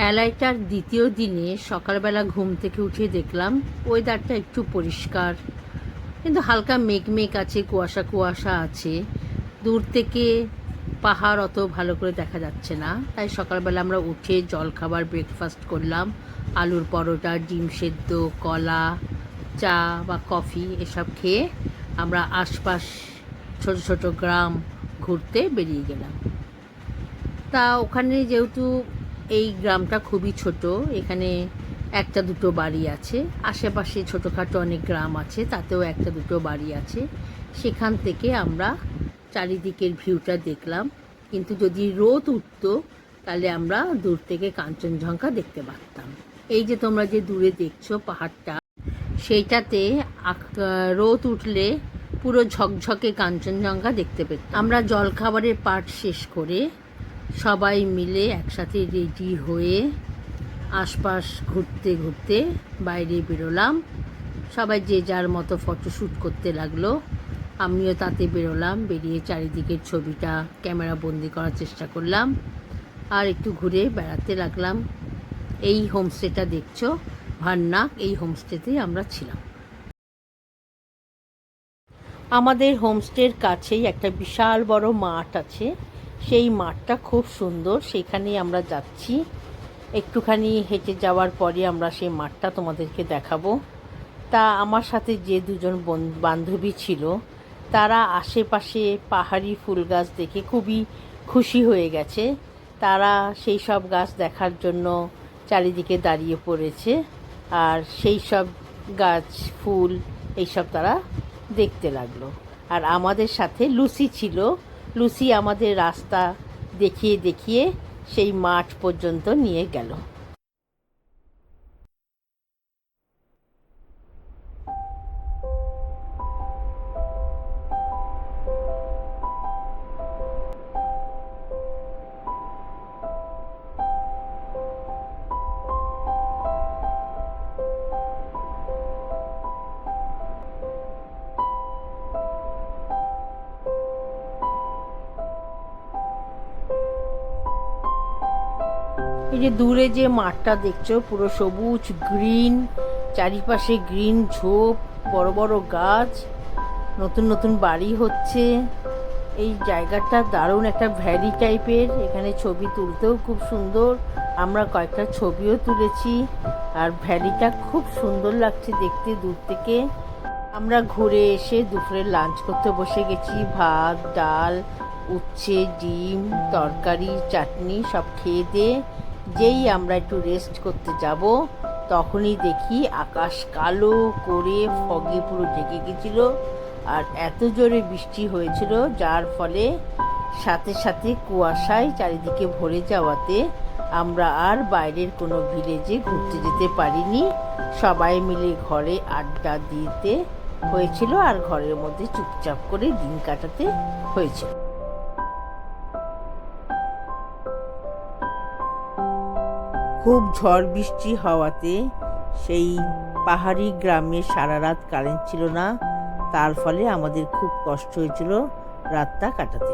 এলাইটার দ্বিতীয় দিনে সকালবেলা ঘুম থেকে উঠে দেখলাম ওয়েদারটা একটু পরিষ্কার, কিন্তু হালকা মেঘ আছে, কুয়াশা কুয়াশা আছে। দূর থেকে পাহাড় অত ভালো করে দেখা যাচ্ছে না। তাই সকালবেলা আমরা উঠে জলখাবার ব্রেকফাস্ট করলাম। আলুর পরোটা, ডিম সেদ্ধ, কলা, চা বা কফি এসব খেয়ে আমরা আশপাশ ছোট ছোট গ্রাম ঘুরতে বেরিয়ে গেলাম। তা ওখানে যেহেতু এই গ্রামটা খুবই ছোট, এখানে একটা দুটো বাড়ি আছে, আশেপাশে ছোটোখাটো অনেক গ্রাম আছে, তাতেও একটা দুটো বাড়ি আছে। সেখান থেকে আমরা চারিদিকের ভিউটা দেখলাম। কিন্তু যদি রোদ উঠতো তাহলে আমরা দূর থেকে কাঞ্চনজঙ্ঘা দেখতে পারতাম। এই যে তোমরা যে দূরে দেখছো পাহাড়টা, সেইটাতে রোদ উঠলে পুরো ঝকঝকে কাঞ্চনজঙ্ঘা দেখতে পেতাম। আমরা জলখাবারের পার্ট শেষ করে সবাই মিলে একসাথে রেডি হয়ে আশপাশ ঘুরতে ঘুরতে বাইরে বেরোলাম। সবাই যে যার মতো ফটোশ্যুট করতে লাগলো, আমিও তাতে বেরোলাম। বেরিয়ে চারিদিকের ছবিটা ক্যামেরা বন্দি করার চেষ্টা করলাম, আর একটু ঘুরে বেড়াতে লাগলাম। এই হোমস্টেটা দেখছো, ভান্নাক, এই হোমস্টেতেই আমরা ছিলাম। আমাদের হোমস্টের কাছেই একটা বিশাল বড় মাঠ আছে। সেই মাঠটা খুব সুন্দর, সেখানেই আমরা যাচ্ছি। একটুখানি হেঁটে যাওয়ার পরে আমরা সেই মাঠটা তোমাদেরকে দেখাবো। তা আমার সাথে যে দুজন বান্ধবী ছিল, তারা আশেপাশে পাহাড়ি ফুল গাছ দেখে খুবই খুশি হয়ে গেছে। তারা সেই সব গাছ দেখার জন্য চারিদিকে দাঁড়িয়ে পড়েছে, আর সেই সব গাছ, ফুল এইসব তারা দেখতে লাগলো। আর আমাদের সাথে লুসি ছিল। লুসি আমাদের রাস্তা দেখিয়ে দেখিয়ে সেই মাঠ পর্যন্ত নিয়ে গেল। এই যে দূরে যে মাঠটা দেখছো, পুরো সবুজ গ্রিন, চারিপাশে গ্রিন ঝোপ, বড় বড় গাছ, নতুন নতুন বাড়ি হচ্ছে। এই জায়গাটা দারুণ একটা ভ্যালি টাইপের। এখানে ছবি তুলতেও খুব সুন্দর। আমরা কয়েকটা ছবিও তুলেছি, আর ভ্যালিটা খুব সুন্দর লাগছে দেখতে দূর থেকে। আমরা ঘুরে এসে দুপুরে লাঞ্চ করতে বসে গেছি। ভাত, ডাল, উচ্ছে, ডিম, তরকারি, চাটনি সব খেয়ে দিয়ে যেই আমরা একটু রেস্ট করতে যাব, তখনই দেখি আকাশ কালো করে ফগে পুরো ঢেকে গেছিল, আর এত জোরে বৃষ্টি হয়েছিল, যার ফলে সাথে সাথে কুয়াশায় চারিদিকে ভরে যাওয়াতে আমরা আর বাইরের কোনো ভিলেজে ঘুরতে যেতে পারিনি। সবাই মিলে ঘরে আড্ডা দিতে হয়েছিল, আর ঘরের মধ্যে চুপচাপ করে দিন কাটাতে হয়েছিল। খুব ঝড় বৃষ্টি হওয়াতে সেই পাহাড়ি গ্রামে সারা রাত কারেন্ট ছিল না। তার ফলে আমাদের খুব কষ্ট হয়েছিল রাতটা কাটাতে।